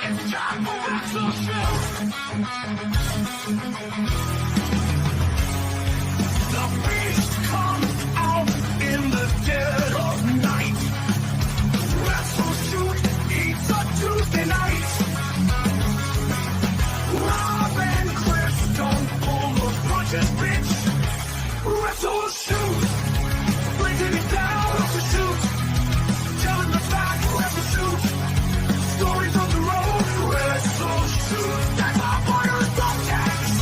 It's time for WrestleShoot. The beast comes out in the dead of night. WrestleShoot eats a Tuesday night. Rob and Chris don't pull the punches, bitch. WrestleShoot. Breaking it down, WrestleShoot. Telling the facts, WrestleShoot. Stories on the road, WrestleShoot. That's our partner's podcast.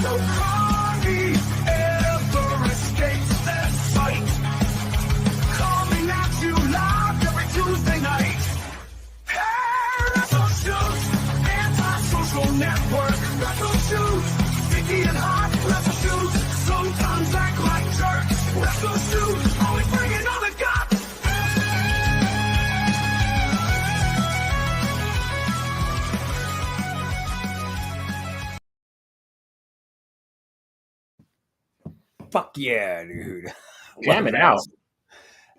No Carney ever escapes their sight. Coming at you live every Tuesday night. Hey, WrestleShoot. Anti-social network, WrestleShoot. Sticky and hot, WrestleShoot. Sometimes act like jerks, WrestleShoot. Always bringing on the guts. Fuck yeah, dude. Jam it out.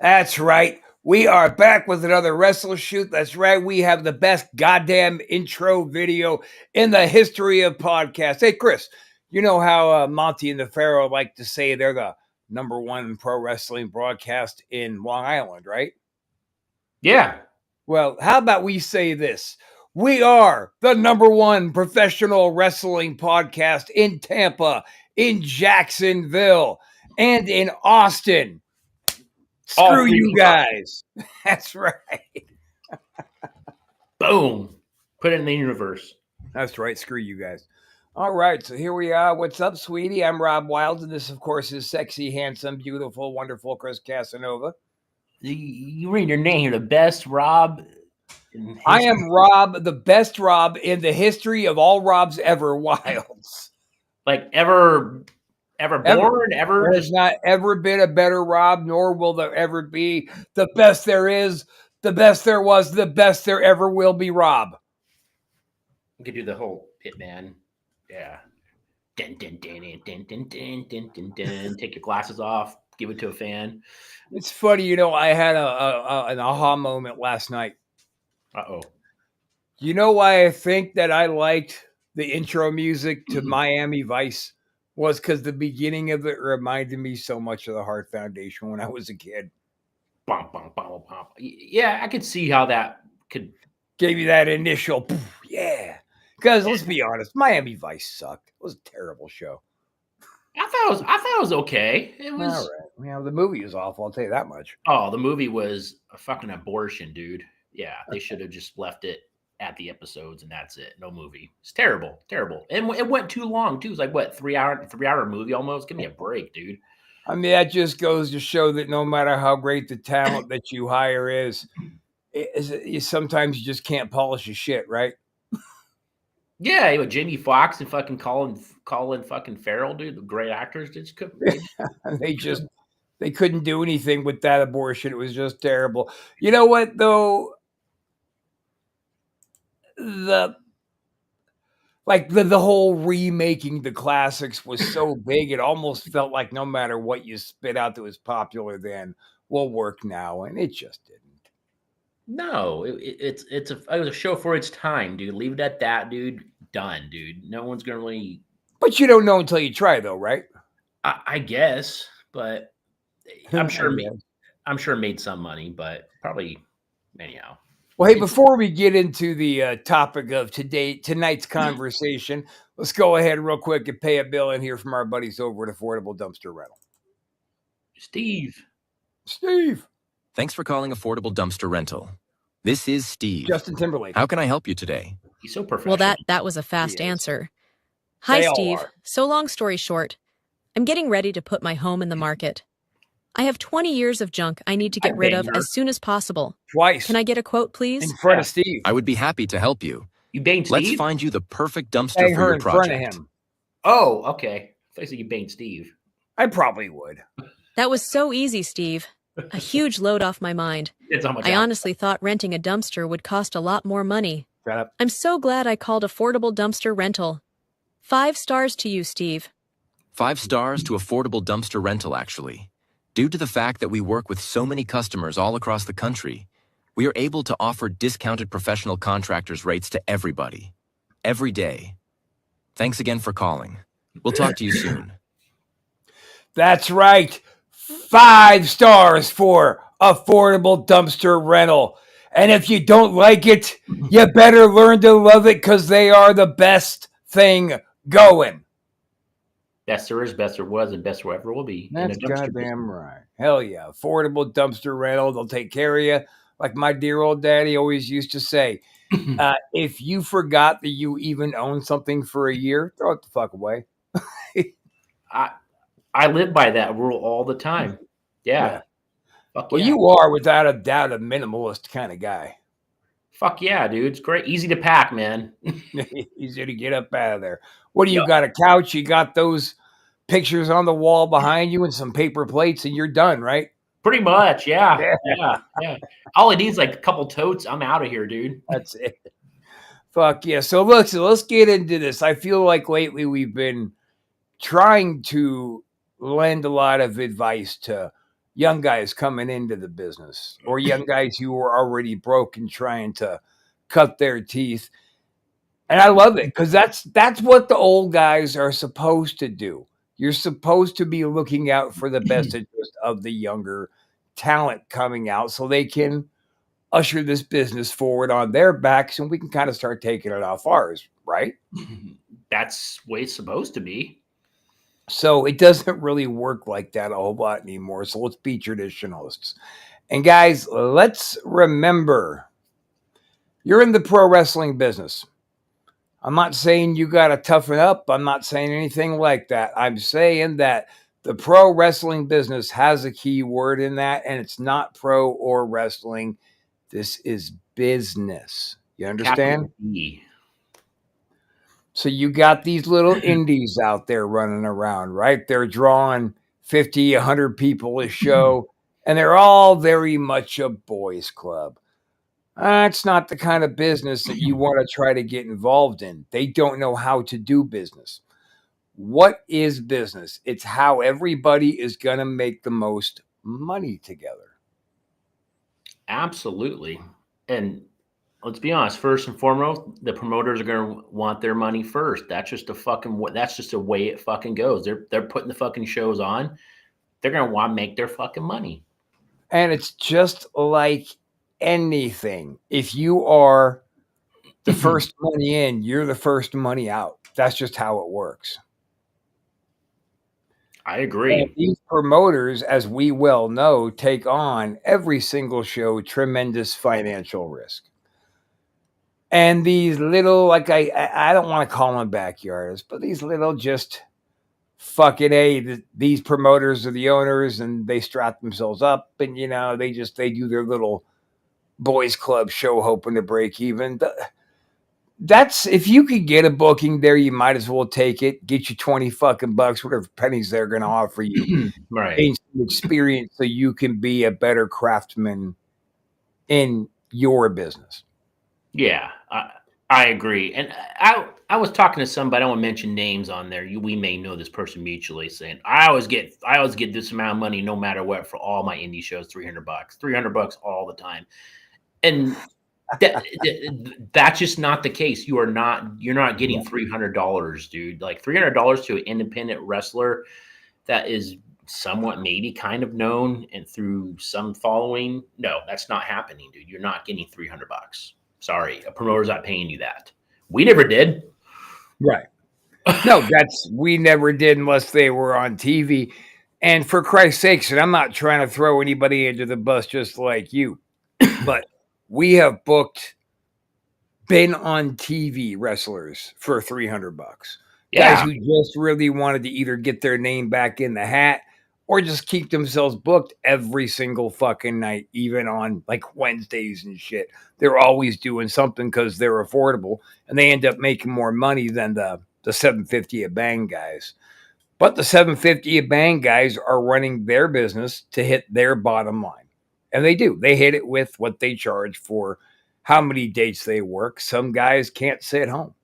That's right. We are back with another WrestleShoot. That's right. We have the best goddamn intro video in the history of podcasts. Hey, Chris, you know how Monty and the Pharaoh like to say they're the number one pro wrestling broadcast in Long Island, right? Yeah. Well, how about we say this? We are the number one professional wrestling podcast in Tampa, in Jacksonville, and in Austin. Screw you guys. That's right. Boom. Put it in the universe. That's right. Screw you guys. All right. So here we are. What's up, sweetie? I'm Rob Wild. And this, of course, is sexy, handsome, beautiful, wonderful Chris Casanova. You read your name. You're the best Rob. I am Rob, the best Rob in the history of all Robs ever, Wilds. Like ever born? Ever? There's not ever been a better Rob, nor will there ever be. The best there is, the best there was, the best there ever will be, Rob. You could do the whole Pitman. Yeah. Dun, dun, dun, dun, dun, dun, dun, dun, dun. Take your glasses off. Give it to a fan. It's funny, you know, I had an aha moment last night. Uh-oh. You know why I think that I liked the intro music to Miami Vice? Was because the beginning of it reminded me so much of the Heart Foundation when I was a kid. Bum, bum, bum, bum. Yeah, I could see how that could... Gave you that initial, poof, yeah. Because let's be honest, Miami Vice sucked. It was a terrible show. I thought it was okay. It was... All right. Well, the movie was awful, I'll tell you that much. Oh, the movie was a fucking abortion, dude. Yeah, they should have just left it at the episodes and that's it. No movie. It's terrible. And it went too long too. It was like what, 3 hour movie almost. Give me a break, dude. I mean, that just goes to show that no matter how great the talent that you hire is, sometimes you just can't polish a shit, right? Yeah, with Jamie Foxx and fucking Colin fucking Farrell, dude, the great actors just couldn't. They couldn't do anything with that abortion. It was just terrible. You know what though? The whole remaking the classics was so big, it almost felt like no matter what you spit out that was popular then will work now, and it just didn't. No, it was a show for its time, dude. Leave it at that, dude. Done, dude. No one's gonna really. But you don't know until you try, though, right? I guess, but I'm sure it made some money, but probably anyhow. Well, hey, before we get into the topic of tonight's conversation, let's go ahead real quick and pay a bill and hear from our buddies over at Affordable Dumpster Rental. Steve. Thanks for calling Affordable Dumpster Rental. This is Steve. Justin Timberlake. How can I help you today? He's so professional. Well, that was a fast answer. Hi, Steve. So long story short, I'm getting ready to put my home in the market. I have 20 years of junk I need to get rid of as soon as possible. Twice. Can I get a quote, please? In front of Steve. I would be happy to help you. You banged Let's Steve? find you the perfect dumpster for your in project. front of him. Oh, okay. I thought you banged Steve. I probably would. That was so easy, Steve. A huge load off my mind. I honestly thought renting a dumpster would cost a lot more money. Shut up. I'm so glad I called Affordable Dumpster Rental. 5 stars to you, Steve. 5 stars to Affordable Dumpster Rental, actually. Due to the fact that we work with so many customers all across the country, we are able to offer discounted professional contractors rates to everybody, every day. Thanks again for calling. We'll talk to you soon. That's right. 5 stars for affordable dumpster rental. And if you don't like it, you better learn to love it because they are the best thing going. Best there is, best there was, and best there ever will be. That's in a dumpster goddamn business. right. Hell yeah. Affordable dumpster rental. They'll take care of you. Like my dear old daddy always used to say, if you forgot that you even own something for a year, throw it the fuck away. I live by that rule all the time. Yeah. Fuck Well, yeah. you are without a doubt a minimalist kind of guy. Fuck yeah, dude. It's great. Easy to pack, man. Easy to get up out of there. What do you Yep. got? A couch? You got those pictures on the wall behind you and some paper plates, and you're done, right? Pretty much. Yeah. Yeah. Yeah. All it needs is like a couple totes. I'm out of here, dude. That's it. Fuck yeah. So let's get into this. I feel like lately we've been trying to lend a lot of advice to young guys coming into the business or young guys who are already broke and trying to cut their teeth. And I love it because that's what the old guys are supposed to do. You're supposed to be looking out for the best interest of the younger talent coming out so they can usher this business forward on their backs and we can kind of start taking it off ours, right? That's the way it's supposed to be. So it doesn't really work like that a whole lot anymore. So let's be traditionalists. And guys, let's remember you're in the pro wrestling business. I'm not saying you got to toughen up. I'm not saying anything like that. I'm saying that the pro wrestling business has a key word in that, and it's not pro or wrestling. This is business. You understand? Capital B. So you got these little indies out there running around, right? They're drawing 50, 100 people a show, and they're all very much a boys club. It's not the kind of business that you want to try to get involved in. They don't know how to do business. What is business? It's how everybody is going to make the most money together. Absolutely. And let's be honest, first and foremost, the promoters are going to want their money first. That's just that's just the way it fucking goes. They're putting the fucking shows on. They're going to want to make their fucking money. And it's just like anything. If you are the first money in, you're the first money out. That's just how it works. I agree. And these promoters, as we well know, take on every single show tremendous financial risk. And these little, like I don't want to call them backyardists, but these little just fucking these promoters are the owners and they strap themselves up and they do their little boys club show hoping to break even. That's if you could get a booking there, you might as well take it. Get you 20 fucking bucks, whatever pennies they're going to offer you. Right. Gain some experience so you can be a better craftsman in your business. Yeah, I agree. And I was talking to somebody. I don't want to mention names on there. We may know this person mutually, saying I always get this amount of money no matter what for all my indie shows, $300, $300 all the time, and that's just not the case. You're not getting $300, dude. Like $300 to an independent wrestler that is somewhat maybe kind of known and through some following. No, that's not happening, dude. You're not getting $300. Sorry, a promoter's not paying you that. We never did. Right. No, we never did unless they were on TV. And for Christ's sakes, and I'm not trying to throw anybody into the bus just like you, but we have been on TV wrestlers for $300. Yeah. Guys who just really wanted to either get their name back in the hat or just keep themselves booked every single fucking night, even on like Wednesdays and shit. They're always doing something because they're affordable and they end up making more money than the $750 a bang guys. But the $750 a bang guys are running their business to hit their bottom line. And they do. They hit it with what they charge for how many dates they work. Some guys can't sit home.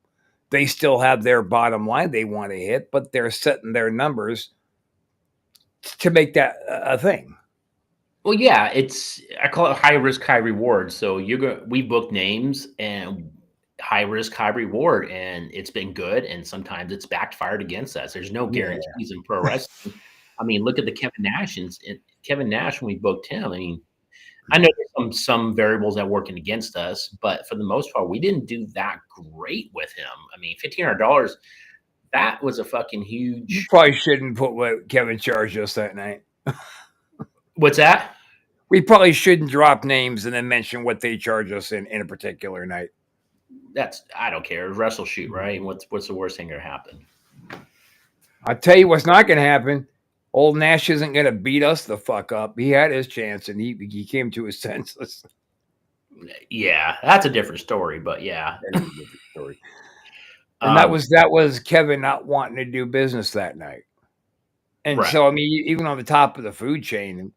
They still have their bottom line they want to hit, but they're setting their numbers to make that a thing. Well, yeah, I call it high risk, high reward. So we book names and high risk, high reward, and it's been good. And sometimes it's backfired against us. There's no Yeah. guarantees in pro wrestling. I mean, look at the Kevin Nash when we booked him. I mean, I know there's some variables that working against us, but for the most part, we didn't do that great with him. I mean, $1,500, that was a fucking You huge. probably shouldn't put what Kevin charged us that night. What's that? We probably shouldn't drop names and then mention what they charge us in a particular night. I don't care. WrestleShoot, right? What's the worst thing that happen? I'll tell you what's not going to happen. Old Nash isn't going to beat us the fuck up. He had his chance, and he came to his senses. Yeah, that's a different story, but yeah. That is a different story. And that was Kevin not wanting to do business that night. And Right. so, I mean, even on the top of the food chain,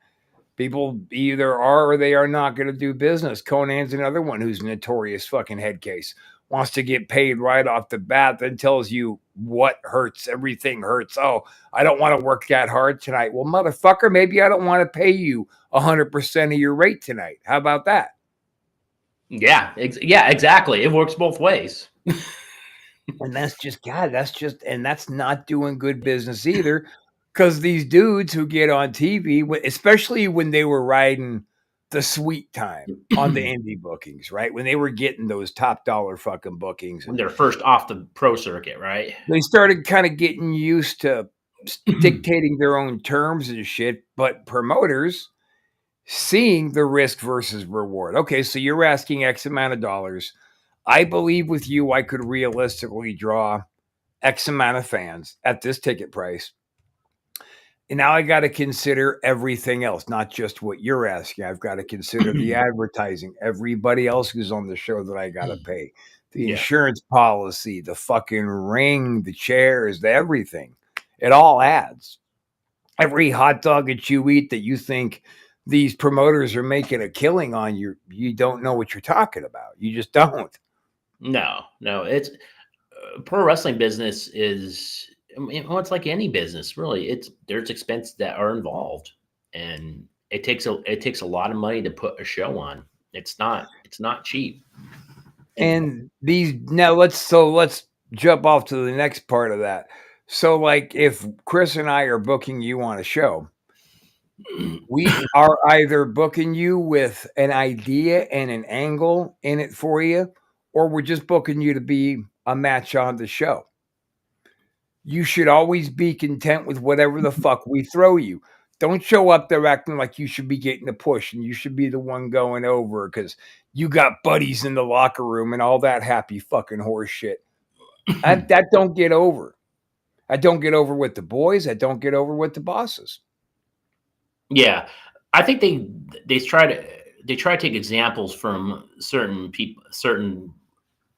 people either are or they are not going to do business. Conan's another one who's a notorious fucking head case. Wants to get paid right off the bat, then tells you what hurts. Everything hurts. Oh, I don't want to work that hard tonight. Well, motherfucker, maybe I don't want to pay you 100% of your rate tonight. How about that? Yeah, exactly. It works both ways. And that's not doing good business either. Because these dudes who get on TV, especially when they were riding the sweet time on the indie bookings, right? When they were getting those top dollar fucking bookings. When they're first off the pro circuit, right? They started kind of getting used to dictating their own terms and shit. But promoters seeing the risk versus reward. Okay, so you're asking X amount of dollars. I believe with you, I could realistically draw X amount of fans at this ticket price. And now I got to consider everything else, not just what you're asking. I've got to consider the advertising, everybody else who's on the show that I got to pay, the insurance policy, the fucking ring, the chairs, the everything. It all adds. Every hot dog that you eat that you think these promoters are making a killing on, you don't know what you're talking about. You just don't. No, it's pro wrestling business is. Well, it's like any business, really. There's expenses that are involved, and it takes a lot of money to put a show on. It's not cheap. And let's jump off to the next part of that. So, like, if Chris and I are booking you on a show, we are either booking you with an idea and an angle in it for you, or we're just booking you to be a match on the show. You should always be content with whatever the fuck we throw you. Don't show up there acting like you should be getting a push and you should be the one going over because you got buddies in the locker room and all that happy fucking horse shit. That don't get over. I don't get over with the boys. I don't get over with the bosses. Yeah, I think they try to take examples from certain people, certain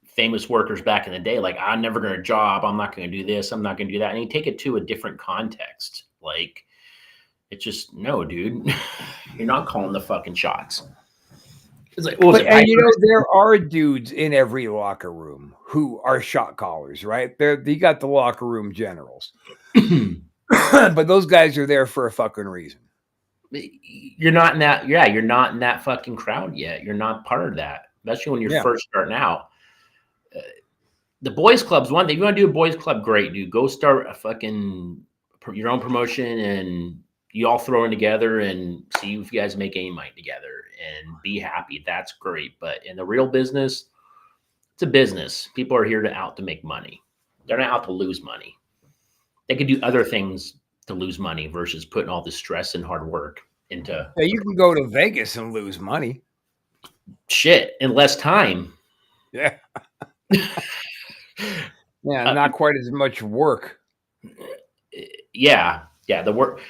famous workers back in the day, like, I'm never going to job. I'm not going to do this. I'm not going to do that. And you take it to a different context. Like, it's just, no, dude, you're not calling the fucking shots. It's like, there are dudes in every locker room who are shot callers, right? You got the locker room generals, but those guys are there for a fucking reason. You're not in that. Yeah, you're not in that fucking crowd yet. You're not part of that, especially when you're first starting out. The boys club's one thing. If you want to do a boys club, great, dude. Go start a fucking your own promotion and you all throw in together and see if you guys make any money together and be happy. That's great. But in the real business, it's a business. People are here out to make money. They're not out to lose money. They could do other things to lose money versus putting all the stress and hard work into. Yeah, you can go to Vegas and lose money. Shit, in less time. Yeah. Yeah, not quite as much work. Yeah, the work.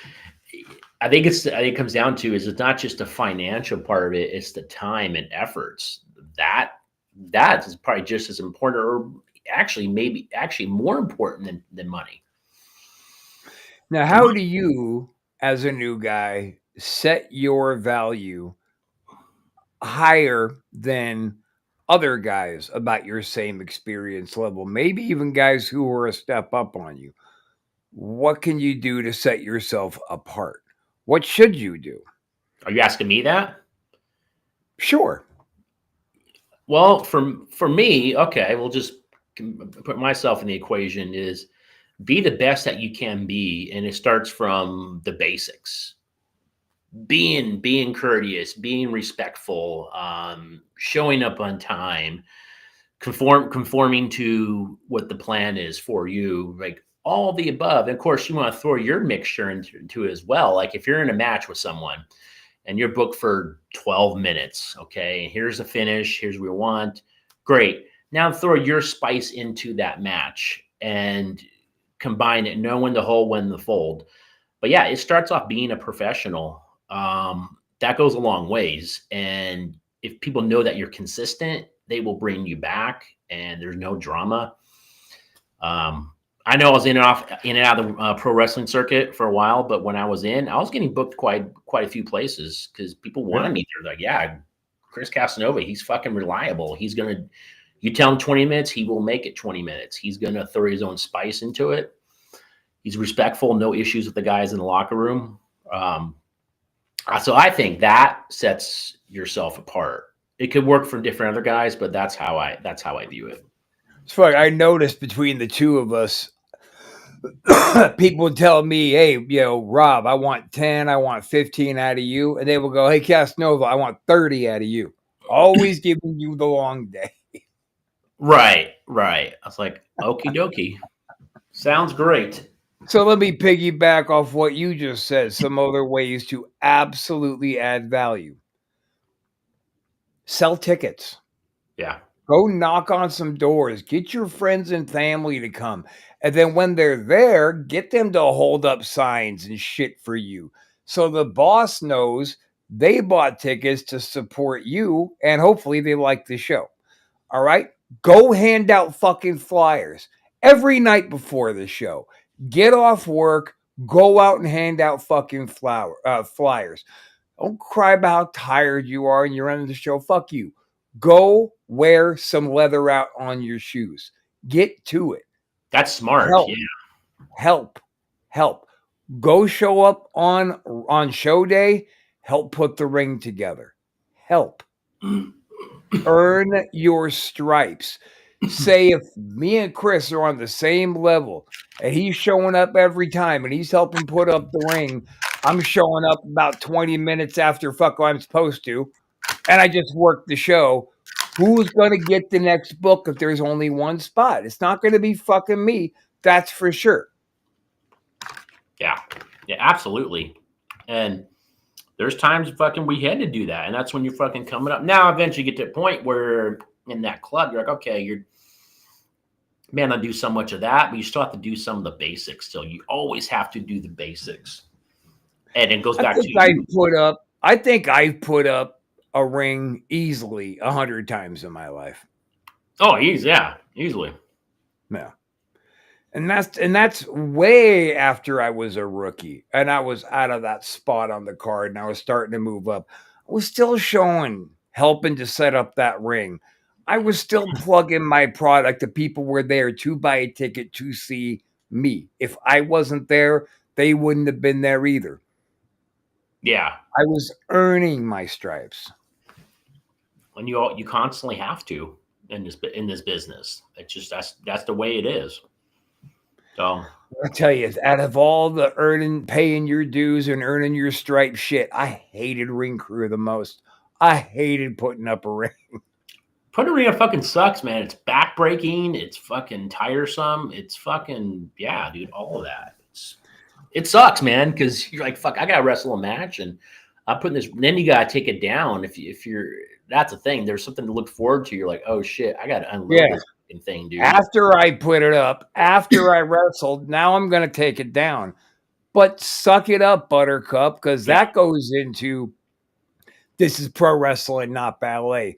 I think it comes down to is it's not just the financial part of it; it's the time and efforts. That is probably just as important, or actually more important than money. Now, how do you, as a new guy, set your value higher than other guys about your same experience level, maybe even guys who are a step up on you? What can you do to set yourself apart? What should you do? Are you asking me that? Sure. Well, for me, okay, we'll just put myself in the equation is be the best that you can be, and it starts from the basics. Being courteous, being respectful, showing up on time, conforming to what the plan is for you, like all the above. And of course, you want to throw your mixture into it as well. Like if you're in a match with someone and you're booked for 12 minutes, okay, here's the finish, here's what we want. Great. Now throw your spice into that match and combine it, know when to hold, when to fold. But yeah, it starts off being a professional. That goes a long ways. And if people know that you're consistent, they will bring you back and there's no drama. I know I was in and out of the pro wrestling circuit for a while, but when I was getting booked quite a few places because people wanted me. They're like, yeah, Chris Casanova, he's fucking reliable. You tell him 20 minutes, he will make it 20 minutes. He's gonna throw his own spice into it. He's respectful, no issues with the guys in the locker room. So I think that sets yourself apart. It could work for different other guys, but that's how I view it. It's funny. I noticed between the two of us, people would tell me, hey, Rob, I want 10, I want 15 out of you. And they will go, hey, Casanova, I want 30 out of you. Always giving you the long day. Right. I was like, okie dokie. Sounds great. So let me piggyback off what you just said. Some other ways to absolutely add value. Sell tickets. Yeah. Go knock on some doors. Get your friends and family to come. And then when they're there, get them to hold up signs and shit for you. So the boss knows they bought tickets to support you and hopefully they like the show. All right? Go hand out fucking flyers every night before the show. Get off work, go out and hand out fucking flyers. Don't cry about how tired you are and you're ending the show. Fuck you. Go wear some leather out on your shoes. Get to it. That's smart. Help. Yeah. Help. Go show up on show day. Help put the ring together. Help. Earn your stripes. Say if me and Chris are on the same level and he's showing up every time and he's helping put up the ring, I'm showing up about 20 minutes after fuck I'm supposed to, and I just work the show. Who's going to get the next book if there's only one spot? It's not going to be fucking me. That's for sure. Yeah, absolutely. And there's times fucking we had to do that. And that's when you're fucking coming up. Now, eventually you get to a point where in that club, you're like, okay, I do so much of that, but you still have to do some of the basics still. You always have to do the basics. And it goes back to I think I've put up a ring easily 100 times in my life. Oh, easily. Yeah. And that's way after I was a rookie and I was out of that spot on the card and I was starting to move up. I was still helping to set up that ring. I was still plugging my product. The people were there to buy a ticket to see me. If I wasn't there, they wouldn't have been there either. Yeah. I was earning my stripes. And you constantly have to in this business. It's just that's the way it is. So I tell you, out of all the paying your dues and earning your stripe shit, I hated ring crew the most. I hated putting up a ring. Putting a ring up fucking sucks, man. It's backbreaking. It's fucking tiresome. It's fucking, yeah, dude, all of that. It sucks, man, because you're like, fuck, I got to wrestle a match and I'm putting this. Then you got to take it down. If you're, that's the thing. There's something to look forward to. You're like, oh shit, I got to unload this fucking thing, dude. After I put it up, after I wrestled, now I'm going to take it down. But suck it up, Buttercup, because that goes into this is pro wrestling, not ballet.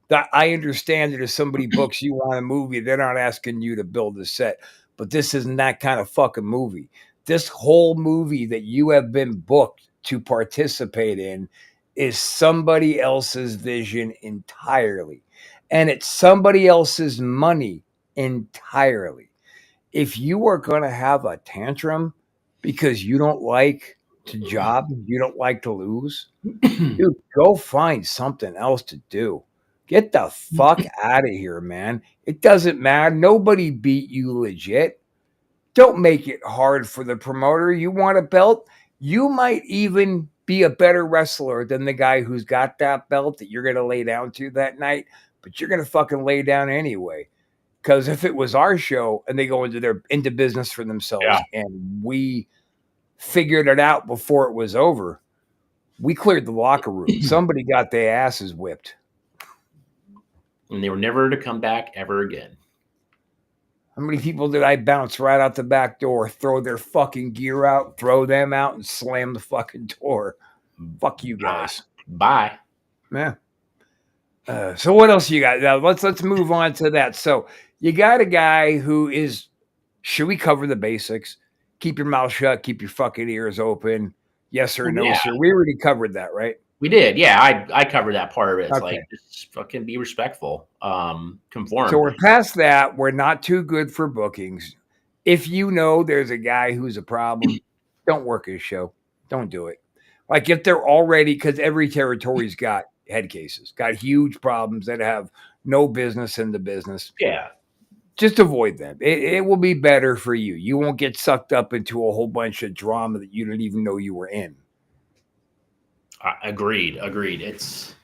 That I understand that if somebody books you on a movie, they're not asking you to build a set. But this isn't that kind of fucking movie. This whole movie that you have been booked to participate in is somebody else's vision entirely. And it's somebody else's money entirely. If you are going to have a tantrum because you don't like It's a job. You don't like to lose. Dude, go find something else to do. Get the fuck out of here, man. It doesn't matter. Nobody beat you legit. Don't make it hard for the promoter. You want a belt? You might even be a better wrestler than the guy who's got that belt that you're going to lay down to that night, but you're going to fucking lay down anyway. Because if it was our show and they go into business for themselves and we figured it out before it was over, we cleared the locker room. Somebody got their asses whipped. And they were never to come back ever again. How many people did I bounce right out the back door, throw their fucking gear out, throw them out, and slam the fucking door? Fuck you guys. Bye. Yeah. So what else you got? Now let's move on to that. So you got a guy who is, should we cover the basics? Keep your mouth shut, keep your fucking ears open. Yes or no, sir. We already covered that, right? We did. Yeah, I covered that part of it. It's Okay. like, just fucking be respectful. Conform. So we're past that. We're not too good for bookings. If you know there's a guy who's a problem, don't work his show. Don't do it. Like if they're already, because every territory's got head cases, got huge problems that have no business in the business. Yeah. Just avoid them. It will be better for you. You won't get sucked up into a whole bunch of drama that you didn't even know you were in. Agreed. It's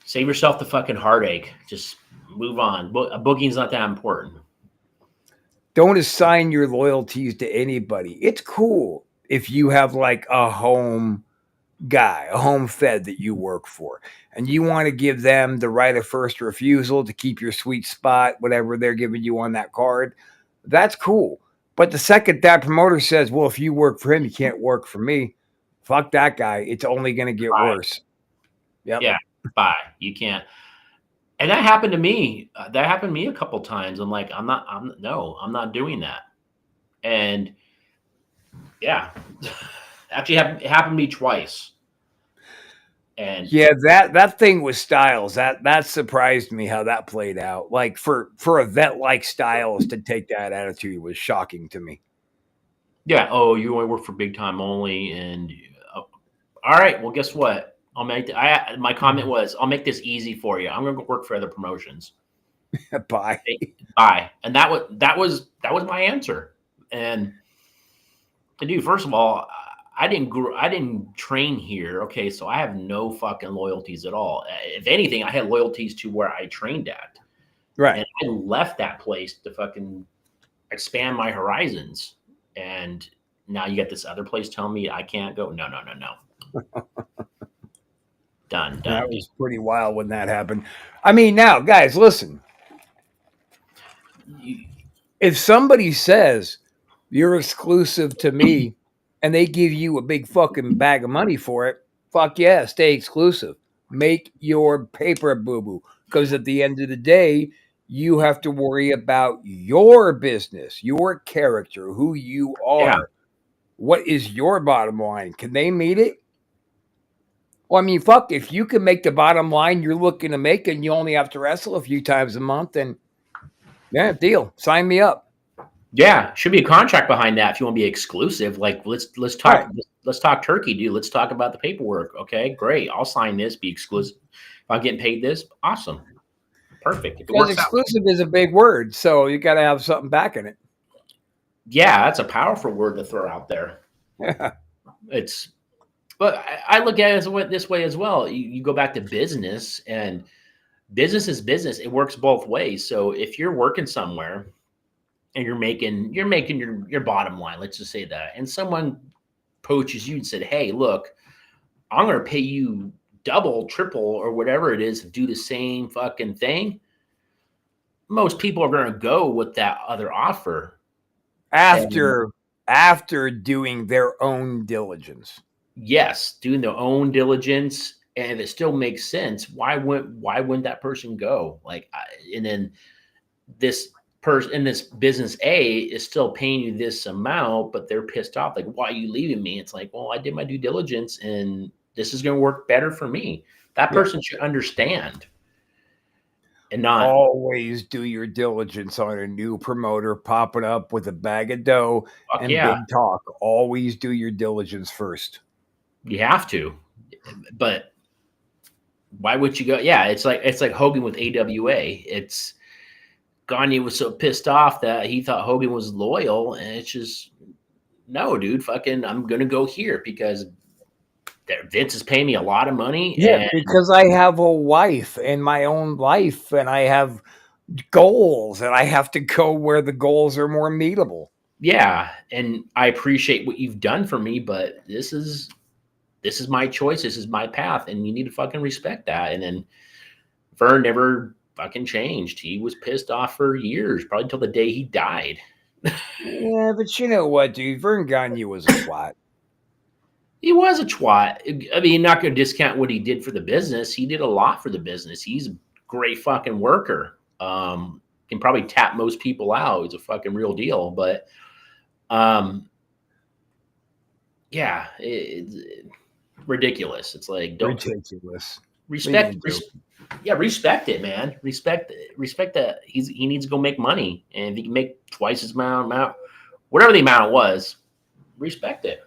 save yourself the fucking heartache. Just move on. A booking's not that important. Don't assign your loyalties to anybody. It's cool if you have like a home guy, a home fed that you work for, and you want to give them the right of first refusal to keep your sweet spot, whatever they're giving you on that card. That's cool. But the second that promoter says, well, if you work for him, you can't work for me. Fuck that guy. It's only going to get worse. Yep. Yeah. Bye. You can't. And that happened to me. That happened to me a couple times. I'm like, I'm not doing that. And yeah, actually it happened to me twice. And yeah, that thing with Styles, that surprised me how that played out. Like for a vet like Styles to take that attitude was shocking to me. Yeah. Oh, you only work for big time only. And all right. Well, guess what? I'll make my comment was, I'll make this easy for you. I'm going to go work for other promotions. Bye. Bye. And that was my answer. And dude, first of all, I didn't train here. Okay. So I have no fucking loyalties at all. If anything, I had loyalties to where I trained at. Right. And I left that place to fucking expand my horizons. And now you got this other place telling me I can't go. No. Done. That was pretty wild when that happened. I mean, now, guys, listen. If somebody says you're exclusive to me and they give you a big fucking bag of money for it, fuck yeah, stay exclusive. Make your paper, boo-boo. Because at the end of the day, you have to worry about your business, your character, who you are. Yeah. What is your bottom line? Can they meet it? Well, I mean, fuck, if you can make the bottom line you're looking to make and you only have to wrestle a few times a month, then yeah, deal. Sign me up. Yeah, should be a contract behind that if you want to be exclusive. Like let's talk right. Let's talk turkey, dude. Let's talk about the paperwork. Okay, great. I'll sign this, be exclusive. If I'm getting paid this, awesome. Perfect. Because exclusive is a big word, so you got to have something back in it. Yeah, that's a powerful word to throw out there. Yeah. But I look at it this way as well. You go back to business, and business is business. It works both ways. So if you're working somewhere and you're making your bottom line, let's just say that, and someone poaches you and said, "Hey, look, I'm going to pay you double, triple, or whatever it is to do the same fucking thing," most people are going to go with that other offer after doing their own diligence. Yes, doing their own diligence, and if it still makes sense, why wouldn't that person go? Like, and then this person in this business A is still paying you this amount, but they're pissed off. Like, why are you leaving me? It's like, well, I did my due diligence, and this is going to work better for me. That person should understand. And not always do your diligence on a new promoter popping up with a bag of dough fuck and yeah, big talk. Always do your diligence first. you have to. But why would you go? Yeah, it's like Hogan with AWA. It's Gagne was so pissed off that he thought Hogan was loyal, and it's just no, dude. Fucking, I'm gonna go here because Vince is paying me a lot of money, Yeah, and because I have a wife and my own life, and I have goals, and I have to go where the goals are more meetable. yeah, and I appreciate what you've done for me, but this is my choice. This is my path, and you need to fucking respect that. And then Vern never fucking changed. He was pissed off for years, probably until the day he died. Yeah, but you know what, dude? Vern Gagne was a twat. He was a twat. I mean, not going to discount what he did for the business. He did a lot for the business. He's a great fucking worker. Can probably tap most people out. He's a fucking real deal. But yeah, it's ridiculous. It's like don't Ridiculous. respect. Yeah, respect it, man. Respect that he needs to go make money, and if he can make twice his amount, whatever the amount was, respect it.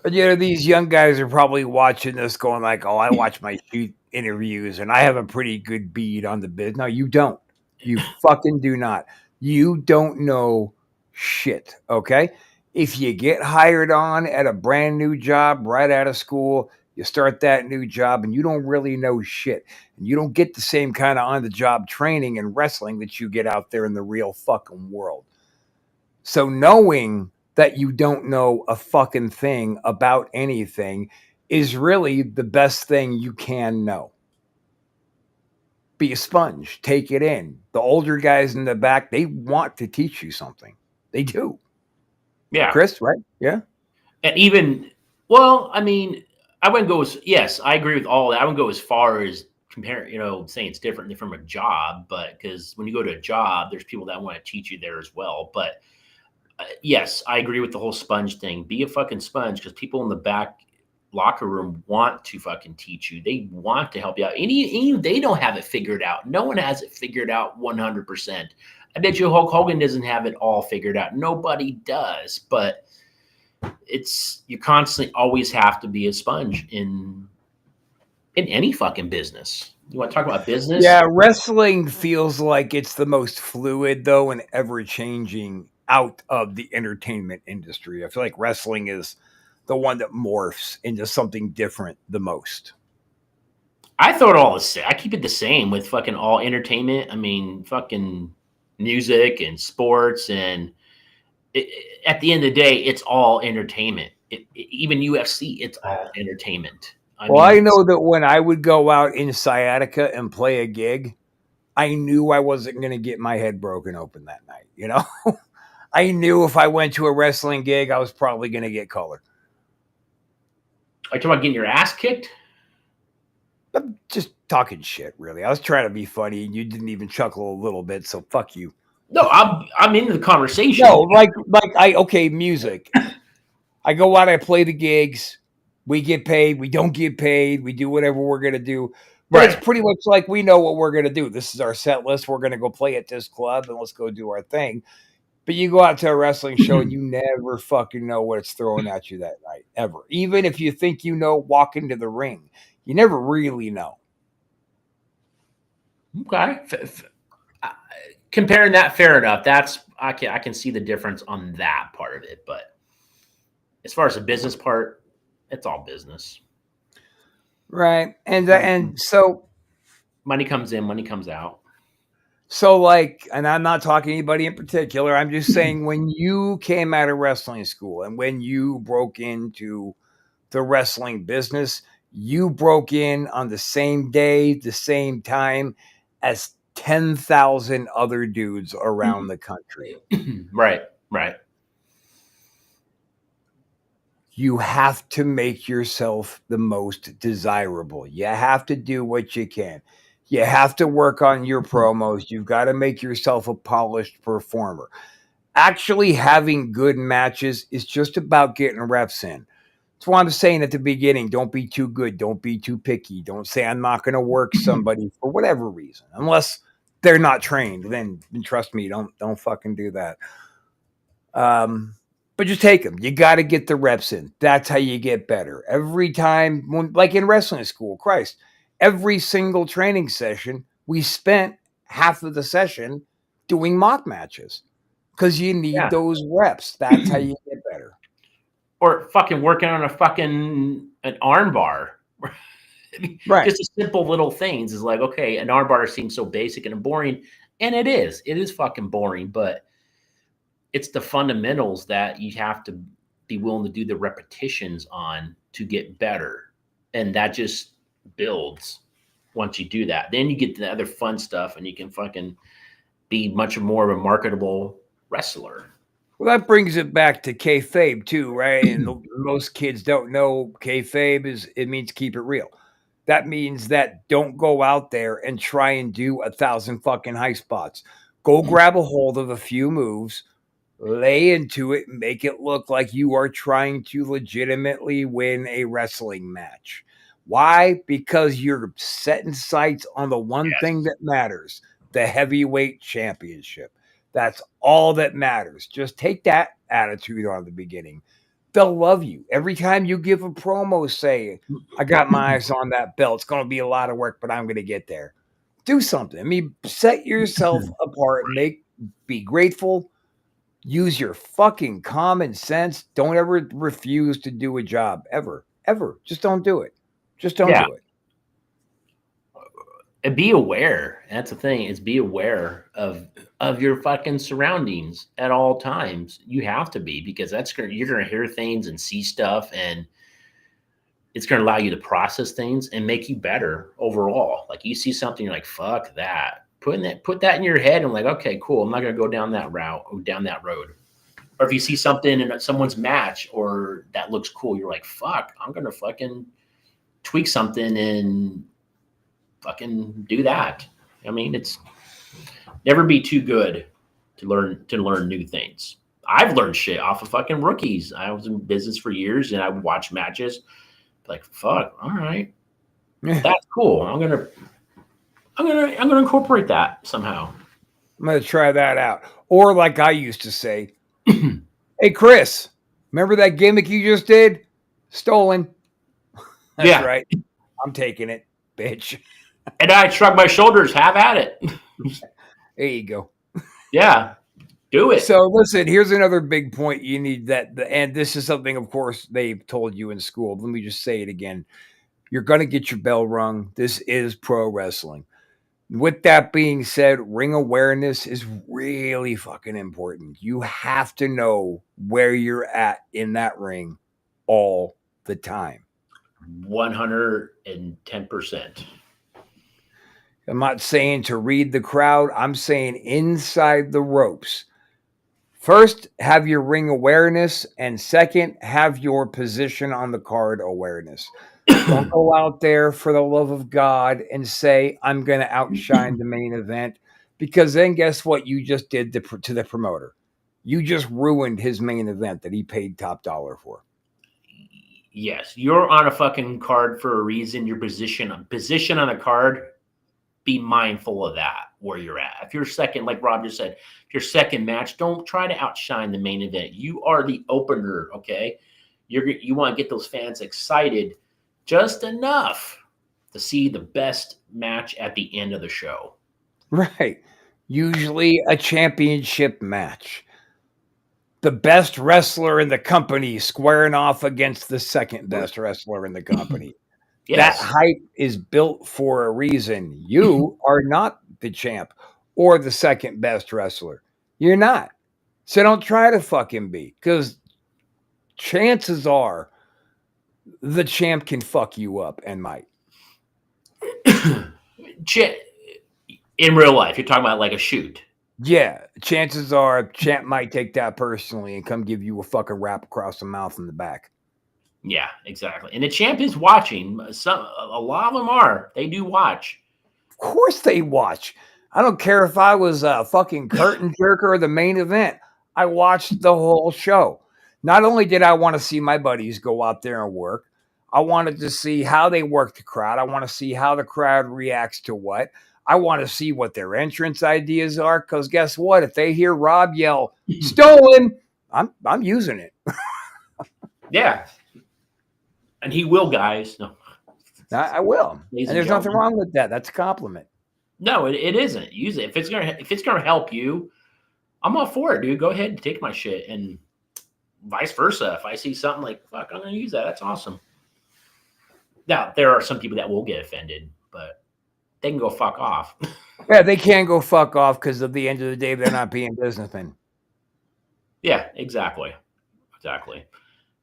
But you know, these young guys are probably watching this going like, oh, I watch my shoot interviews and I have a pretty good bead on the biz. No, you don't. You fucking do not. You don't know shit. Okay. If you get hired on at a brand new job right out of school, you start that new job and you don't really know shit. And you don't get the same kind of on the job training and wrestling that you get out there in the real fucking world. So knowing that you don't know a fucking thing about anything is really the best thing you can know. Be a sponge, take it in. The older guys in the back, they want to teach you something. They do. Yeah, Chris, right? Yeah. and even well, I mean, I wouldn't go as yes, I agree with all that. I wouldn't go as far as comparing, saying it's different from a job, but because when you go to a job, there's people that want to teach you there as well. But yes, I agree with the whole sponge thing. Be a fucking sponge because people in the back locker room want to fucking teach you. They want to help you out. And even they don't have it figured out. No one has it figured out 100%. I bet you Hulk Hogan doesn't have it all figured out. Nobody does. But you constantly always have to be a sponge in any fucking business. You want to talk about business? Yeah, wrestling feels like it's the most fluid, though, and ever changing out of the entertainment industry. I feel like wrestling is the one that morphs into something different the most. I throw it all the same. I keep it the same with fucking all entertainment. I mean, fucking music and sports, and at the end of the day, it's all entertainment. Even UFC, it's all entertainment. I know that when I would go out in sciatica and play a gig, I knew I wasn't going to get my head broken open that night. You know, I knew if I went to a wrestling gig, I was probably going to get color. Are you talking about getting your ass kicked? I'm just talking shit, really. I was trying to be funny, and you didn't even chuckle a little bit. So fuck you. No, I'm into the conversation. No, music. I go out, I play the gigs. We get paid. We don't get paid. We do whatever we're going to do. But Right. It's pretty much like we know what we're going to do. This is our set list. We're going to go play at this club and let's go do our thing. But you go out to a wrestling show and you never fucking know what's thrown at you that night, ever. Even if you think you know, walk into the ring. You never really know. Okay. Comparing that, fair enough. I can see the difference on that part of it. But as far as the business part, it's all business. Right. And so money comes in, money comes out. So and I'm not talking to anybody in particular. I'm just saying when you came out of wrestling school and when you broke into the wrestling business, you broke in on the same day, the same time as 10,000 other dudes around the country. Right. You have to make yourself the most desirable. You have to do what you can. You have to work on your promos. You've got to make yourself a polished performer. Actually having good matches is just about getting reps in. That's why I'm saying at the beginning, don't be too good. Don't be too picky. Don't say I'm not going to work somebody for whatever reason. Unless they're not trained, then trust me, don't fucking do that. But just take them. You got to get the reps in. That's how you get better. Every time, like in wrestling school, Christ, every single training session, we spent half of the session doing mock matches because you need those reps. That's how you get better. Or fucking working on an arm bar. Right. Just the simple little things is like, okay, an arm bar seems so basic and boring. And it is. It is fucking boring, but it's the fundamentals that you have to be willing to do the repetitions on to get better. And that just builds once you do that. Then you get to the other fun stuff and you can fucking be much more of a marketable wrestler. Well, that brings it back to kayfabe too, right? And most kids don't know kayfabe it means keep it real. That means that don't go out there and try and do 1,000 fucking high spots. Go grab a hold of a few moves, lay into it, and make it look like you are trying to legitimately win a wrestling match. Why? Because you're setting sights on the one thing that matters, the heavyweight championship. That's all that matters. Just take that attitude on the beginning. They'll love you. Every time you give a promo, say, I got my eyes on that belt. It's going to be a lot of work, but I'm going to get there. Do something. I mean, set yourself apart. Be grateful. Use your fucking common sense. Don't ever refuse to do a job. Ever. Just don't do it. Just don't do it. And be aware. That's the thing, is be aware of your fucking surroundings at all times. You have to be, because you're gonna hear things and see stuff, and it's gonna allow you to process things and make you better overall. Like you see something, you're like, fuck that. Put that in your head and like, okay, cool. I'm not gonna go down that route or down that road. Or if you see something in someone's match or that looks cool, you're like, fuck, I'm gonna fucking tweak something and fucking do that. I mean, it's never be too good to learn new things. I've learned shit off of fucking rookies. I was in business for years and I would watch matches like, fuck, all right. That's cool. I'm gonna incorporate that somehow. I'm gonna try that out. Or like I used to say, hey Chris, remember that gimmick you just did? Stolen. That's right. I'm taking it, bitch. And I shrug my shoulders. Have at it. There you go. Yeah, do it. So listen, here's another big point you need and this is something, of course, they've told you in school. Let me just say it again. You're going to get your bell rung. This is pro wrestling. With that being said, ring awareness is really fucking important. You have to know where you're at in that ring all the time. 110%. I'm not saying to read the crowd. I'm saying inside the ropes. First, have your ring awareness. And second, have your position on the card awareness. Don't go out there for the love of God and say, I'm going to outshine the main event. Because then guess what you just did to the promoter? You just ruined his main event that he paid top dollar for. Yes, you're on a fucking card for a reason. Your position on a card, be mindful of that, where you're at. If you're second, like Rob just said, if your second match, don't try to outshine the main event. You are the opener, okay? You want to get those fans excited just enough to see the best match at the end of the show. Right. Usually a championship match. The best wrestler in the company squaring off against the second best wrestler in the company. Yes. That hype is built for a reason. You are not the champ or the second best wrestler. You're not. So don't try to fucking be, because chances are the champ can fuck you up and might. In real life, you're talking about like a shoot. Yeah, chances are champ might take that personally and come give you a fucking rap across the mouth and the back. Yeah, exactly. And the champ is watching. A lot of them are. They do watch. Of course they watch. I don't care if I was a fucking curtain jerker or the main event. I watched the whole show. Not only did I want to see my buddies go out there and work, I wanted to see how they work the crowd. I want to see how the crowd reacts to what. I want to see what their entrance ideas are. Because guess what? If they hear Rob yell "stolen," I'm using it. Yeah. And he will, guys. No. I will. Ladies And there's nothing wrong with that. That's a compliment. No, it isn't. Use it. If it's gonna help you, I'm all for it, dude. Go ahead and take my shit, and vice versa. If I see something like fuck, I'm gonna use that. That's awesome. Now there are some people that will get offended, but they can go fuck off. Yeah, they can go fuck off because at the end of the day, they're not being businessmen. Yeah, exactly.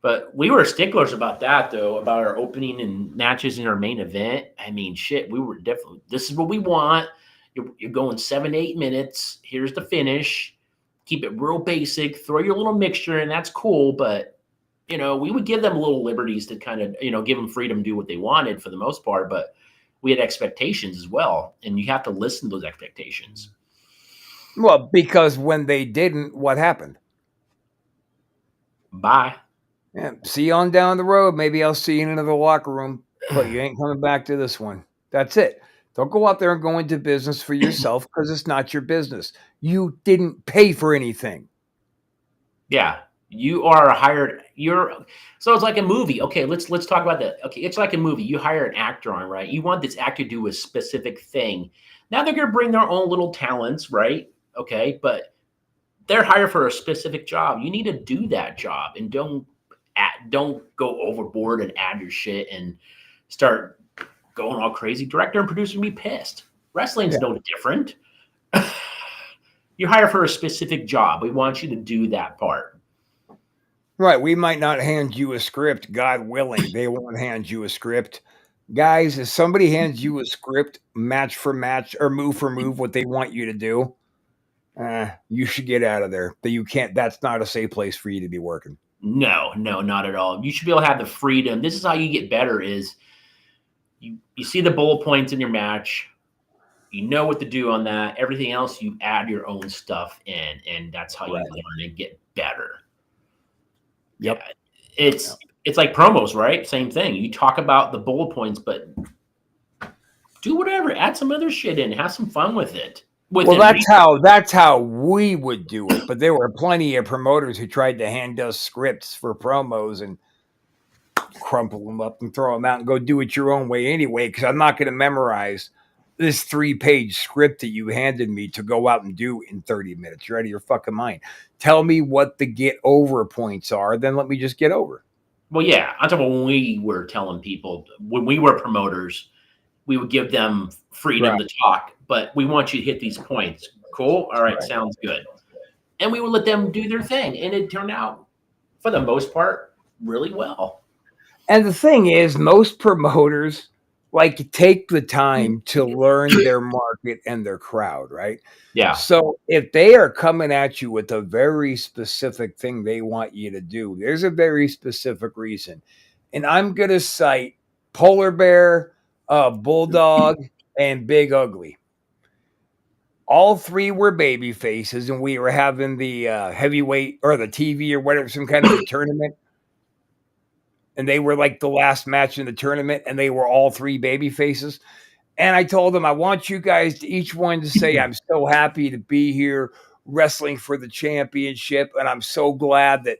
But we were sticklers about that, though, about our opening and matches in our main event. I mean, shit, we were definitely, this is what we want. You're going 7 to 8 minutes. Here's the finish. Keep it real basic. Throw your little mixture, and that's cool. But, you know, we would give them little liberties to kind of, you know, give them freedom to do what they wanted for the most part. But we had expectations as well, and you have to listen to those expectations. Well, because when they didn't, what happened? Bye. Yeah, see you on down the road. Maybe I'll see you in another locker room, but you ain't coming back to this one. That's it. Don't go out there and go into business for yourself because it's not your business. You didn't pay for anything. Yeah, you are hired. So it's like a movie. Okay, let's talk about that. Okay, it's like a movie. You hire an actor on, right? You want this actor to do a specific thing. Now they're going to bring their own little talents, right? Okay, but they're hired for a specific job. You need to do that job, and don't go overboard and add your shit and start going all crazy. Director and producer will be pissed. Wrestling's no different. You hire for a specific job. We want you to do that part. Right. We might not hand you a script, God willing. They won't hand you a script. Guys, if somebody hands you a script, match for match or move for move, what they want you to do, you should get out of there. But you can't. That's not a safe place for you to be working. No, not at all. You should be able to have the freedom. This is how you get better is you see the bullet points in your match. You know what to do on that. Everything else, you add your own stuff in, and that's how you learn and get better. Yep. Yeah, it's like promos, right? Same thing. You talk about the bullet points, but do whatever. Add some other shit in. Have some fun with it. Well, that's how we would do it. But there were plenty of promoters who tried to hand us scripts for promos and crumple them up and throw them out and go do it your own way anyway. Because I'm not going to memorize this 3-page script that you handed me to go out and do in 30 minutes. You're out of your fucking mind. Tell me what the get over points are, then let me just get over. Well, yeah. I'm talking about when we were telling people, when we were promoters, we would give them freedom to talk, but we want you to hit these points. Cool? All right, sounds good. And we would let them do their thing. And it turned out, for the most part, really well. And the thing is, most promoters like take the time to learn their market and their crowd, right? Yeah. So if they are coming at you with a very specific thing they want you to do, there's a very specific reason. And I'm going to cite Polar Bear, Bulldog, and Big Ugly. All three were baby faces, and we were having the heavyweight or the TV or whatever, some kind of a tournament. And they were like the last match in the tournament, and they were all three baby faces. And I told them, I want you guys to each one to say, I'm so happy to be here wrestling for the championship. And I'm so glad that,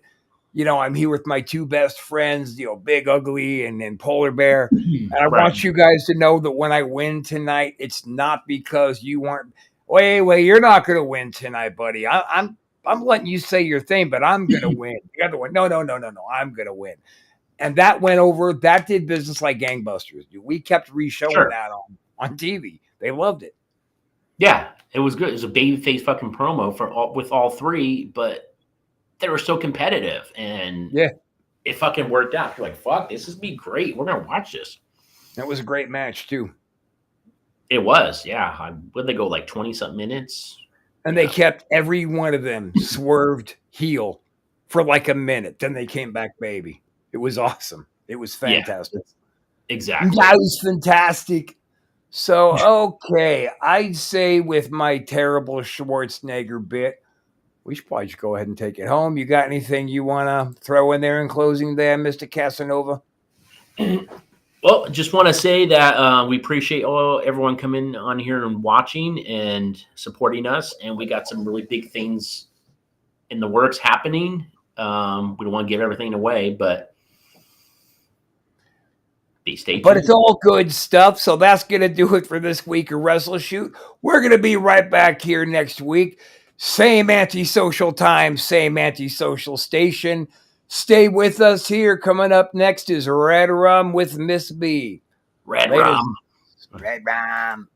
you know, I'm here with my two best friends, you know, Big Ugly and Polar Bear. And I want you guys to know that when I win tonight, it's not because you weren't. Wait, you're not going to win tonight, buddy. I'm letting you say your thing, but I'm going to win. The other one, no, I'm going to win. And that went over. That did business like gangbusters. We kept re-showing that on TV. They loved it. Yeah, it was good. It was a babyface fucking promo with all three, but they were so competitive, and it fucking worked out. You're like, fuck, this is be great. We're gonna watch this. That was a great match too. It was, yeah. Would they go like 20-something minutes? And they kept every one of them swerved heel for like a minute. Then they came back, baby. It was awesome. It was fantastic. Yeah, exactly. That was fantastic. So, okay, I'd say with my terrible Schwarzenegger bit, we should probably just go ahead and take it home. You got anything you want to throw in there in closing there, Mr. Casanova? Well, just want to say that we appreciate everyone coming on here and watching and supporting us. And we got some really big things in the works happening. We don't want to give everything away, but stay tuned. But it's all good stuff. So that's going to do it for this week of WrestleShoot. We're going to be right back here next week. Same antisocial time, same antisocial station. Stay with us here. Coming up next is Red Rum with Miss B. Red Rum. Red Rum.